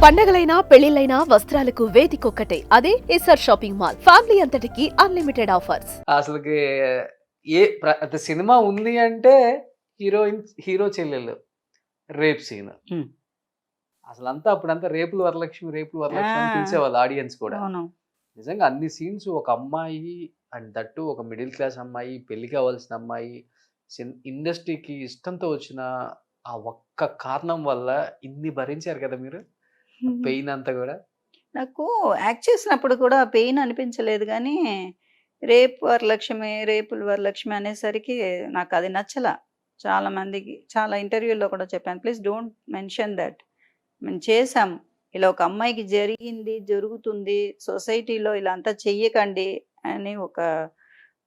పండగలైనా పెళ్లిళ్లైనా వస్త్రాలకు వేదికొక్కటే, అదే SR shopping mall. Family అంతటికి unlimited offers. అసలకి అది సినిమా ఉంది అంటే హీరో చెల్లెలు రేప్ సీన్. హ్మ్. అసలంతా అప్పుడంతా రేపులు వరలక్ష్మి అని ఆ! పిలిచేవాళ్ళు ఆడియన్స్ కూడా. అవును. నిజంగా అన్ని సీన్స్ ఒక అమ్మాయి అండ్ దట్టు ఒక మిడిల్ క్లాస్ అమ్మాయి, పెళ్లి కావాల్సిన అమ్మాయి, ఇండస్ట్రీకి ఇష్టంతో వచ్చిన ఆ ఒక్క కారణం వల్ల ఇన్ని భరించారు కదా మీరు. పెయిన్ అంతా కూడా. నాకు యాక్ట్ చేసినప్పుడు కూడా పెయిన్ అనిపించలేదు గానీ, రేపుల వరలక్ష్మి అనేసరికి నాకది నచ్చల. చాలా మందికి చాలా ఇంటర్వ్యూల్లో కూడా చెప్పాను. Please don't mention that. మేము చేసాం. ఇలా ఒక అమ్మాయికి జరిగింది, జరుగుతుంది. సొసైటీలో ఇలా అంతా చెయ్యకండి అని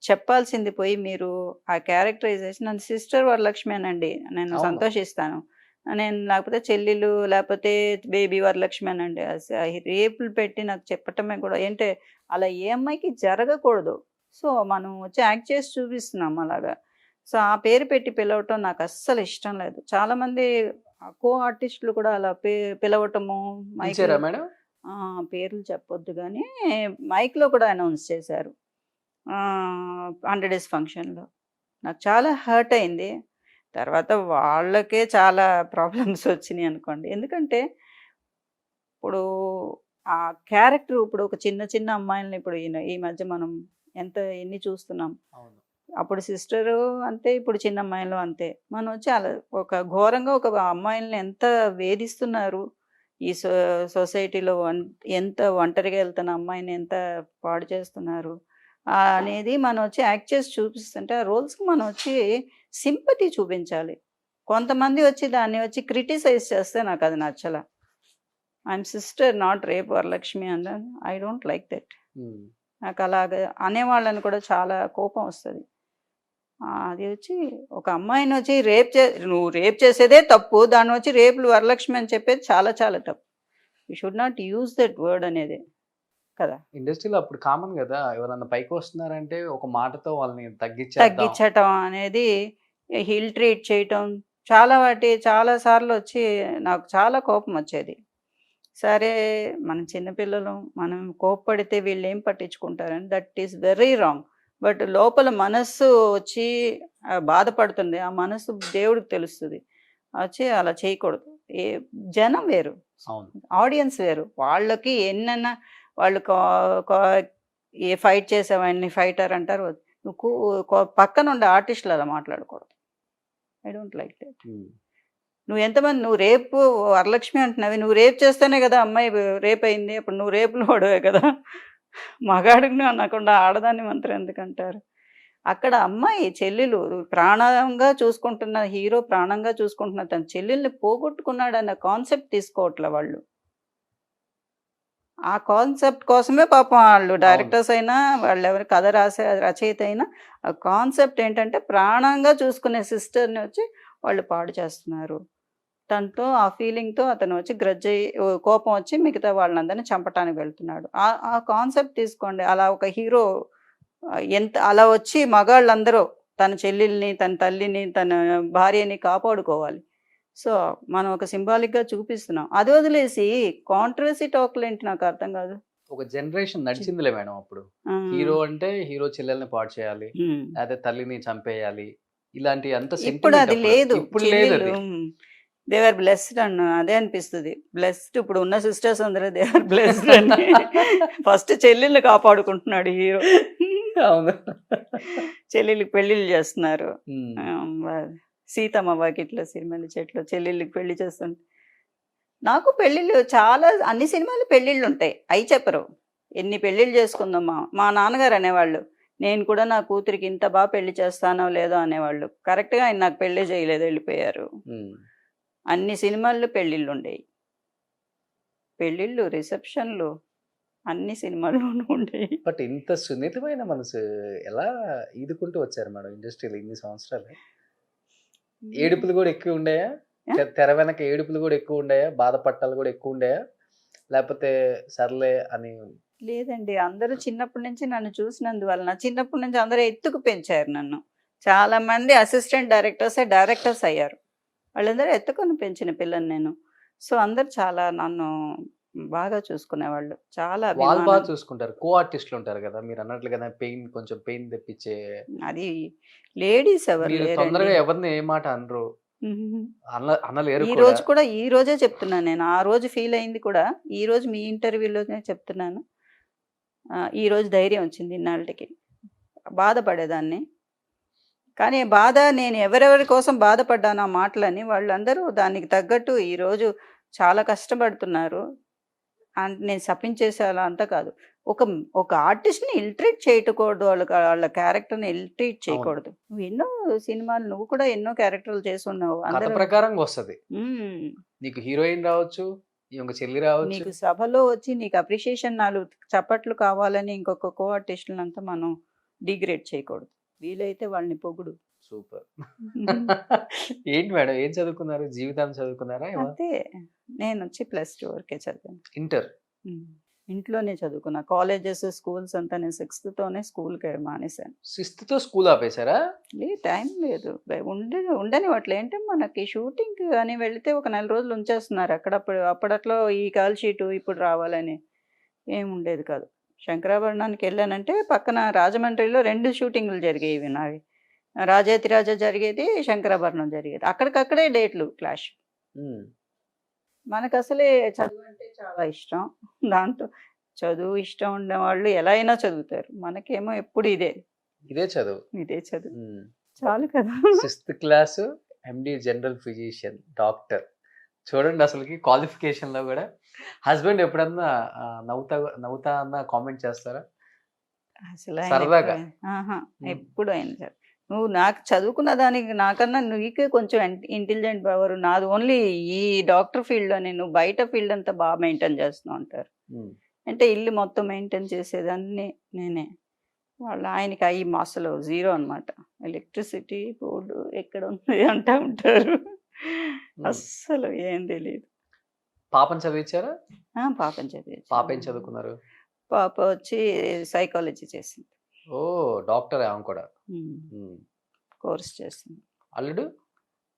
చెప్పాల్సింది పోయి మీరు ఆ క్యారెక్టరైజేషన్ నన్ను సిస్టర్ వరలక్ష్మి అనండి. నేను అవును. సంతోషిస్తాను. నేను లేకపోతే చెల్లెలు, లేకపోతే బేబీ వరలక్ష్మి అనండి. రేపులు పెట్టి నాకు చెప్పటమే కూడా ఏంటే అలా ఏ అమ్మాయికి జరగకూడదు. సో, మనం వచ్చి యాక్ట్ చేసి చూపిస్తున్నాం అలాగా. సో, ఆ పేరు పెట్టి పిలవటం నాకు అస్సలు ఇష్టం లేదు. చాలామంది కో ఆర్టిస్టులు కూడా అలా పిలవటము పిలిచారా మైక్‌లో మేడం? పేర్లు చెప్పొద్దు గానీ, మైక్‌లో కూడా అనౌన్స్ చేశారు. 100 డేస్ ఫంక్షన్‌లో. నాకు చాలా హర్ట్ అయింది. తర్వాత వాళ్ళకే చాలా ప్రాబ్లమ్స్ వచ్చినాయి అనుకోండి. ఎందుకంటే, ఇప్పుడు ఆ క్యారెక్టర్ ఇప్పుడు ఒక చిన్న చిన్న అమ్మాయిల్ని ఇప్పుడు ఈ మధ్య మనం ఎన్ని చూస్తున్నాం. అవును. అప్పుడు సిస్టరు అంతే, ఇప్పుడు చిన్న అమ్మాయిలు అంతే. మనం వచ్చి అలా ఘోరంగా ఒక అమ్మాయిల్ని ఎంత వేధిస్తున్నారు. ఈ సొసైటీలో ఎంత ఒంటరిగా వెళ్తున్న అమ్మాయిని ఎంత పాడు చేస్తున్నారు. అనేది మనం వచ్చి యాక్ట్ చేసి చూపిస్తుంటే, ఆ రోల్స్‌కి మనం వచ్చి సింపతి చూపించాలి. కొంతమంది వచ్చి దాన్ని వచ్చి క్రిటిసైజ్ చేస్తే నాకది నచ్చల. ఐయామ్ సిస్టర్ నాట్ రేప్ వరలక్ష్మి అన్నాను. I don't like that. Hmm. నాకు అలాగా అనేవాళ్ళని కూడా చాలా కోపం వస్తది. అది వచ్చి ఒక అమ్మాయిని వచ్చి నువ్వు రేప్ చేసేదే తప్పు. దాన్ని వచ్చి రేపులు వరలక్ష్మి అని చెప్పేది చాలా చాలా తప్పు. You should not use that word అనేది కదా! ఇండస్ట్రీలో అప్పుడు కామన్ గదా! ఎవరన్నా పైకొస్తున్నారంటే ఒక మాటతో వాళ్ళని తగ్గిచ్చేద్దాం. తగ్గించటం అనేది, హిల్ ట్రీట్ చేయటం, చాలా సార్లు వచ్చి నాకు చాలా కోపం వచ్చేది. సరే, మనం చిన్నపిల్లలం, మనం కోప్పడితే వీళ్ళేం పట్టించుకుంటారని that is very wrong. But లోపల మనస్సు వచ్చి బాధపడుతుంది. ఆ మనస్సు దేవుడికి తెలుస్తది. వచ్చి అలా చేయకూడదు. ఏ జనం వేరు, అవును. ఆడియన్స్ వేరు. వాళ్ళకి ఎన్నన్నా వాళ్ళు కా కా ఏ ఫైట్ చేసావాడిని ఫైటర్ అంటారు. నువ్వు పక్కనుండే ఆర్టిస్టులు అలా మాట్లాడకూడదు. I don't like that. హ్మ్. నువ్వు రేపు వరలక్ష్మి అంటున్నావు. నువ్వు రేప్ చేస్తేనే కదా అమ్మాయి రేప్ అయింది. అప్పుడు నువ్వు రేపులో వాడివే కదా! మగాడిని అనకుండా ఆడదాన్ని మంత్రం ఎందుకంటారు? అక్కడ అమ్మాయి చెల్లెలు ప్రాణంగా చూసుకుంటున్న హీరో, ప్రాణంగా చూసుకుంటున్న తన చెల్లెల్ని పోగొట్టుకున్నాడన్న కాన్సెప్ట్ తీసుకోవట్లే వాళ్ళు. ఆ కాన్సెప్ట్ కోసమే పాపం ఆళ్ళు డైరెక్టర్స్ అయినా, వాళ్ళెవరు కథ రాసే రచయిత అయినా, ఆ కాన్సెప్ట్ ఏంటంటే ప్రాణంగా చూసుకునే సిస్టర్‌ని వచ్చి వాళ్ళు పాడు చేస్తున్నారు. తనతో ఆ ఫీలింగ్‌తో అతను వచ్చి కోపం వచ్చి మిగతా వాళ్ళందరిని చంపటానికి వెళ్తున్నాడు. ఆ కాన్సెప్ట్ తీసుకోండి. అలా ఒక హీరో అలా వచ్చి మగాళ్ళందరూ తన చెల్లెల్ని, తన తల్లిని, తన భార్యని కాపాడుకోవాలి. సో, మనం ఒక సింబాలిక్‌గా చూపిస్తున్నాం. అది వదిలేసి కాంట్రవర్సీ టాక్‌లేంటి నాకు అర్థం కాదు. ఒక జనరేషన్ నడిచిందిలే మేడం అప్పుడు. ఆ! హీరో అంటే హీరో చెల్లెల్ని పాడు చేయాలి. హ్మ్. లేకపోతే తల్లిని చంపేయాలి. ఇలాంటి అంత ఇప్పుడు సెంటిమెంట్ అది అప్పుడు. లేదు. ఇప్పుడు చెల్లెళ్ళు లేదది. దే ఆర్ బ్లెస్డ్ అదే అనిపిస్తది. బ్లెస్డ్ ఇప్పుడు ఉన్న సిస్టర్స్ అందరూ దే ఆర్ బ్లెస్డ్ అని. ఫస్ట్ చెల్లెల్ని కాపాడుకుంటున్నాడు హీరో. అవును. చెల్లెళ్ళకి పెళ్ళిళ్ళు చేస్తున్నారు. హ్మ్. సీతమ్మ వాకిట్లో సిరిమల్లె చెట్లు చెల్లెళ్ళకి పెళ్లి చేస్తుంటే నాకు పెళ్ళిళ్ళు చాలా అన్ని సినిమాలు పెళ్ళిళ్ళుంటాయి. అయి చెప్పరు. ఎన్ని పెళ్ళిళ్ళు చేసుకుందాం మా నాన్నగారు అనేవాళ్ళు. నేను కూడా నా కూతురికి ఇంత పెళ్లి చేస్తానో లేదో అనేవాళ్ళు. కరెక్ట్‌గా ఆయన నాకు పెళ్ళే చేయలేదు, వెళ్ళిపోయారు. హ్మ్. అన్ని సినిమాల్లో పెళ్ళిళ్ళుండేయి. పెళ్ళిళ్ళు, రిసెప్షన్‌లు అన్ని సినిమాల్లోనూ ఉండేయి. బట్ ఇంత సున్నితమైన మనసు ఎలా ఈదుకుంటూ వచ్చారు మేడం ఇండస్ట్రీలో ఇన్ని సంవత్సరాలు? ఏడుపులు గూడా ఎక్కువుండాయా? ఆ! తెర వెనక ఏడుపులు గూడా ఎక్కువుండాయా? బాధపట్టాలు గూడా ఎక్కువుండాయా? లేపోతే సర్లే అని. లేదండి. అందరూ చిన్నప్పటి నుంచి నన్ను చూసినందువలన, చిన్నప్పటి నుంచి అందరూ ఎత్తుకు పెంచారు నన్ను. చాలామంది అసిస్టెంట్ డైరెక్టర్స్ అయ్యారు. వాళ్ళందరూ ఎత్తుకొని పెంచిన పిల్లని నేను. సో అందరు చాలా నన్ను బాగా చూసుకునేవాళ్ళు. చాలా వాళ్ళు బాగా అభిమానం. చూసుకుంటారు. కో ఆర్టిస్టులు ఉంటారు కదా! మీరు అన్నట్లుగానే కొంచెం పెయిన్ తెప్పించే అది లేడీస్ ఎవరు మీరు లేరండి. తొందరగా ఎవరిని ఏ మాట అనరు. అనలేరు ఈ కూడా. రోజు కూడా ఈ రోజే చెప్తున్నాను నేను. ఆ రోజు ఫీల్ అయింది కూడా ఈ రోజు మీ ఇంటర్వ్యూలోనే చెప్తున్నాను. ఈ రోజు ధైర్యం వచ్చింది ఇన్నాళ్ళకి. బాధపడేదాన్ని. కానీ బాధ నేను ఎవరెవరి కోసం బాధపడ్డానో ఆ మాటలని వాళ్ళందరూ దానికి తగ్గట్టు ఈరోజు చాలా కష్టపడుతున్నారు. నేను శపించేసే అలా అంతా కాదు. ఒక ఒక ఆర్టిస్ట్‌ని ఇల్ట్రేట్ చేయకూడదు. వాళ్ళ క్యారెక్టర్‌ని ఇల్ట్రేట్ అవును. చేయకూడదు. నువ్వు ఎన్నో సినిమాలు నువ్వు కూడా ఎన్నో క్యారెక్టర్‌లు చేసున్నావు. కథ అందరూ ప్రకారంగా వస్తది. హ్మ్. నీకు హీరోయిన్ రావచ్చు. ఇంకొక చెల్లి రావచ్చు. నీకు సభలో వచ్చి నీకు అప్రిషియేషన్ 4 చప్పట్లు కావాలని ఇంకొక కో ఆర్టిస్టులంతా మనం డిగ్రేడ్ చేయకూడదు. వీలైతే వాళ్ళని పొగుడు. సూపర్. ఏంటి మేడం ఏం చదువుకున్నారు? జీవితాన్ని చదువుకున్నారా? అంతే. నేనొచ్చి +2 వరకే చదివాను. ఇంటర్. హ్మ్. ఇంట్లోనే చదువుకున్నా. కాలేజెస్, స్కూల్స్ అంతా నేను 6థ్‌తోనే స్కూల్‌కి మానేశాను. 6థ్‌తో స్కూల్ ఆపేసారా? టైం లేదు. ఉండనివ్వట్లే. అంటే మనకి షూటింగ్ అని వెళితే ఒక నెల రోజులు ఉంచేస్తున్నారు. అప్పట్లో ఈ కాల్ షీటు ఇప్పుడు రావాలని ఏముండేది కాదు. శంకరాభరణానికి వెళ్ళానంటే పక్కన రాజమండ్రిలో 2 షూటింగులు జరిగేవి నావి. రాజాధిరాజ జరిగేది, శంకరాభరణం జరిగేది. అక్కడికక్కడే డేట్లు క్లాష్. హ్మ్. మనకసలే చదువంటే చాలా ఇష్టం. దాంతో చదువు ఇష్టం ఉన్నవాళ్ళు ఎలా అయినా చదువుతారు. మనకేమో ఎప్పుడు ఇదే. ఇదే చదువు. ఇదే చదువు. హ్మ్. చాలు కదా! 6థ్ class MD general physician, doctor. చూడండి అసలకి క్వాలిఫికేషన్‌లో గూడా హస్బెండ్ ఎప్పుడన్నా నవ్వుతా నవ్వుతా అన్నా కామెంట్ చేస్తారా? అసలాయన సరదాగా. ఆహా! హ్మ్. ఎప్పుడు ఆయన సరే. నువ్వు నాకు చదువుకున్న దానికి నాకన్నా నీకే కొంచెం ఇంటెలిజెంట్ పవర్. నాది ఓన్లీ ఈ డాక్టర్ ఫీల్డ్‌లోనే. నువ్వు బయట ఫీల్డ్ అంతా బాగా మెయింటైన్ చేస్తున్నావు అంటారు. హ్మ్. అంటే ఇల్లు మొత్తం మెయింటైన్ చేసేదాన్ని నేనే. ఆయనకి అయి అసలు జీరో అనమాట. ఎలక్ట్రిసిటీ బోర్డు ఎక్కడుంది అంటా ఉంటారు. హ్మ్. అస్సలు ఏం తెలీదు. పాపని చదివించారా? పాపని చదివించాను. పాప ఏం చదువుకున్నారు? పాప వచ్చి సైకాలజీ చేసింది. ఓహ్! డాక్టరే ఆమె కూడా. హ్మ్. హ్మ్. కోర్స్ చేసింది. అల్లుడు?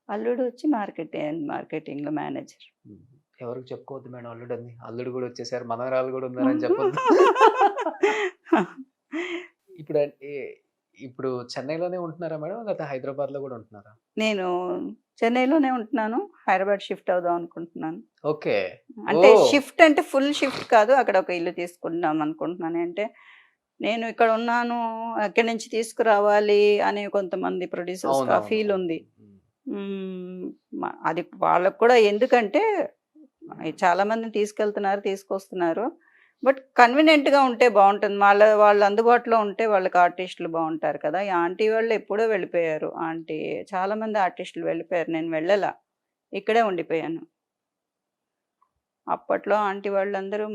అల్లుడు వచ్చి మార్కెటింగ్‌లో మేనేజర్. హ్మ్. ఎవరికి చెప్పుకోవద్దు మేడం అల్లుడని. అల్లుడు గూడా వచ్చేసారు. మనవరాలు గూడా ఉన్నారని చెప్పొద్దు. ఇప్పుడు ఇప్పుడు చెన్నైలోనే ఉంటున్నారా మేడం? లేకపోతే హైదరాబాద్‌లో గూడా ఉంటున్నారా? నేను చెన్నైలోనే ఉంటున్నాను. హైదరాబాద్ షిఫ్ట్ అవుదాం అనుకుంటున్నాను. ఓకే. అంటే ఓహ్! షిఫ్ట్ అంటే ఫుల్ షిఫ్ట్ కాదు. అక్కడ ఒక ఇల్లు తీసుకుందాం అనుకుంటున్నాను. అంటే నేను ఇక్కడ ఉన్నాను. ఎక్కడి నుంచి తీసుకురావాలి అనే కొంతమంది ప్రొడ్యూసర్స్‌కి ఆ ఫీల్ అవునవును. ఉంది. హ్మ్. హ్మ్. అది వాళ్ళకి కూడా ఎందుకంటే చాలా మందిని తీసుకొస్తున్నారు. బట్ కన్వీనియంట్‌గా ఉంటే బావుంటుంది. వాళ్ళు అందుబాటులో ఉంటే వాళ్ళకి ఆర్టిస్టులు బావుంటారు కదా! ఈ ఆంటీ వాళ్ళు ఎప్పుడో వెళ్ళిపోయారు. చాలామంది ఆర్టిస్టులు వెళ్ళిపోయారు. నేను వెళ్ళలా. ఇక్కడే ఉండిపోయాను. అప్పట్లో ఆంటీ వాళ్ళందరూ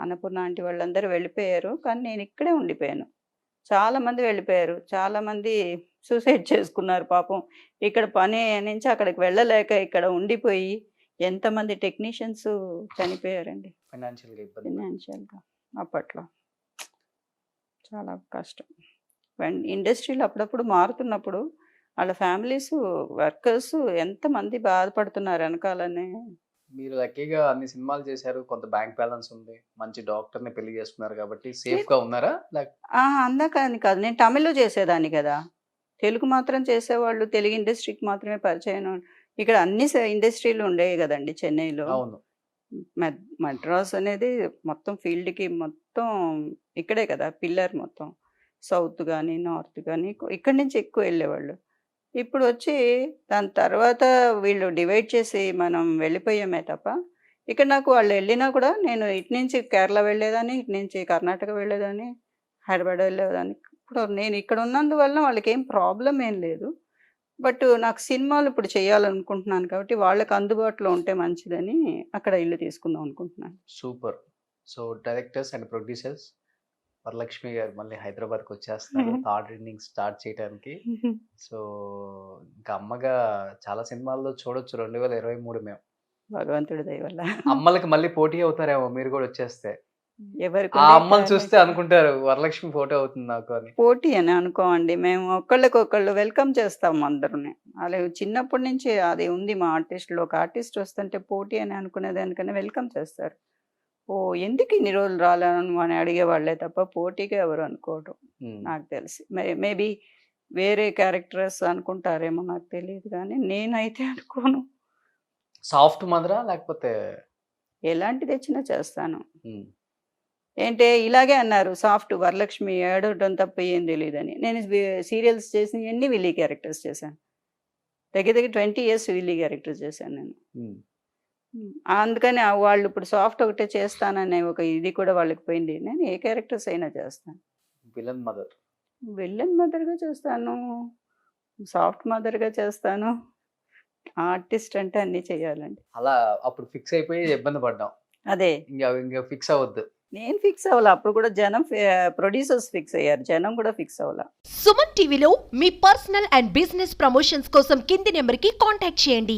అన్నపూర్ణ ఆంటీ వాళ్ళందరూ వెళ్ళిపోయారు. కానీ నేను ఇక్కడే ఉండిపోయాను. చాలామంది వెళ్ళిపోయారు. చాలామంది సూసైడ్ చేసుకున్నారు పాపం. ఇక్కడ పని నుంచి అక్కడికి వెళ్ళలేక ఇక్కడ ఉండిపోయి ఎంతమంది టెక్నీషియన్స్ చనిపోయారండి. ఫైనాన్షియల్‌గా ఇబ్బంది పడి. ఫైనాన్షియల్‌గా అప్పట్లో. చాలా కష్టం. ఇండస్ట్రీలో అప్పుడప్పుడు మారుతున్నప్పుడు వాళ్ళ ఫ్యామిలీస్, వర్కర్స్ ఎంతమంది బాధపడుతున్నారు వెనకాలనే. మీరు లక్కీగా అన్ని సినిమాలు చేశారు. కొంత బ్యాంక్ బ్యాలెన్స్ ఉంది. మంచి డాక్టర్‌ని పెళ్లి చేసుకున్నారు కాబట్టి సేఫ్‌గా ఉన్నారా? అందాకని కాదు. నేను తమిళ్‌లో చేసేదాన్ని గదా! తెలుగు మాత్రం చేసేవాళ్ళు, తెలుగు ఇండస్ట్రీకి మాత్రమే పరిచయం. ఇక్కడ అన్ని ఇండస్ట్రీలు ఉండేవి గదండీ చెన్నైలో. అవును. మద్రాస్ అనేది మొత్తం ఫీల్డ్‌కి మొత్తం ఇక్కడే కదా! పిల్లర్ మొత్తం. సౌత్ గాని, నార్త్ గాని ఇక్కడి నుంచి ఎక్కువ వెళ్ళేవాళ్ళు. ఇప్పుడొచ్చి దాని తర్వాత వీళ్ళు డివైడ్ చేసి మనం వెళ్ళిపోయామే తప్ప, ఇక్కడ నాకు వాళ్ళెళ్ళినా కూడా నేను ఇటు నుంచి కేరళ వెళ్ళేదాన్ని, ఇటు నుంచి కర్ణాటక వెళ్ళేదాన్ని, హైదరాబాద్ వెళ్ళేదాన్ని. ఇప్పుడు నేను ఇక్కడ ఉన్నందువలన వాళ్ళకేం ప్రాబ్లమ్ ఏం లేదు. బట్ నాకు సినిమాలు ఇప్పుడు చేయాలనుకుంటున్నాను కాబట్టి వాళ్ళకి అందుబాటులో ఉంటే మంచిదని అక్కడ ఇల్లు తీసుకుందాం అనుకుంటున్నాను. Super. So, directors and producers Varalakshmi గారు మళ్ళీ హైదరాబాద్‌కొచ్చేస్తున్నారు. థర్డ్ ఇన్నింగ్స్ స్టార్ట్ చేయటానికి. సో, ఇంకా అమ్మగా చాలా సినిమాల్లో చూడొచ్చు 2023 మేము. భగవంతుడి దయ వల్ల. అమ్మలకి మళ్ళీ పోటీ అవుతారేమో మీరు గూడా వచ్చేస్తే. ఎవరికి ఆ ఉండే అమ్మని చూస్తే టాలెంట్ అనుకుంటారు వరలక్ష్మి ఫోటో అవుతుంది నాకు అని. పోటీ అని అనుకోమండి. మేము ఒకళ్ళకొకళ్ళు వెల్కమ్ చేస్తాం అందరుని. అలా చిన్నప్పటి నుంచి అది ఉంది మా ఆర్టిస్ట్‌లో. ఒక ఆర్టిస్ట్ వస్తుంటే పోటీ అని అనుకునేదానికన్నా వెల్కమ్ చేస్తారు. ఓహ్! ఎందుకు ఇన్ని రోజులు రాలేను అని అడిగేవాళ్ళే తప్ప పోటీగా ఎవరు అనుకోరు ఉమ్. నాకు తెలిసి. మేబీ వేరే క్యారెక్టర్స్ అనుకుంటారేమో నాకు తెలీదు గానీ, నేనైతే అనుకోను. సాఫ్ట్ మదరా లేకపోతే ఎలాంటిది తెచ్చినా చేస్తాను. ఉమ్. ఏంటే ఇలాగే అన్నారు సాఫ్ట్ వరలక్ష్మి ఏడవటం తప్ప ఏం తెలీదని. నేను సీరియల్స్ చేసినయన్నీ విల్లీ క్యారెక్టర్స్ చేశాను. దగ్గర దగ్గర 20 ఇయర్స్ విల్లీ క్యారెక్టర్స్ చేశాను నేను. ఉమ్. అందుకని వాళ్ళు ఇప్పుడు సాఫ్ట్ ఒకటే చేస్తాననే ఒక ఇది కూడా వాళ్ళకి పోయింది. నేను ఏ క్యారెక్టర్స్ అయినా చేస్తాను. Villain mother. విల్లన్ మదర్‌గా చేస్తాను. సాఫ్ట్ మదర్‌గా చేస్తాను. ఆర్టిస్ట్ అంటే అన్నీ చేయాలండి. అలా అప్పుడు ఫిక్స్ అయిపోయి ఇబ్బంది పడ్డాం. అదే. ఇంకా ఫిక్స్ అవ్వద్దు. నేను ఫిక్స్ అవ్వలా. అప్పుడు కూడా జనం ప్రొడ్యూసర్స్ ఫిక్స్ అయ్యారు. జనం కూడా ఫిక్స్ అవ్వలా. సుమన్ టీవీలో మీ పర్సనల్ అండ్ బిజినెస్ ప్రమోషన్స్ కోసం కింది నెంబర్కి కాంటాక్ట్ చేయండి.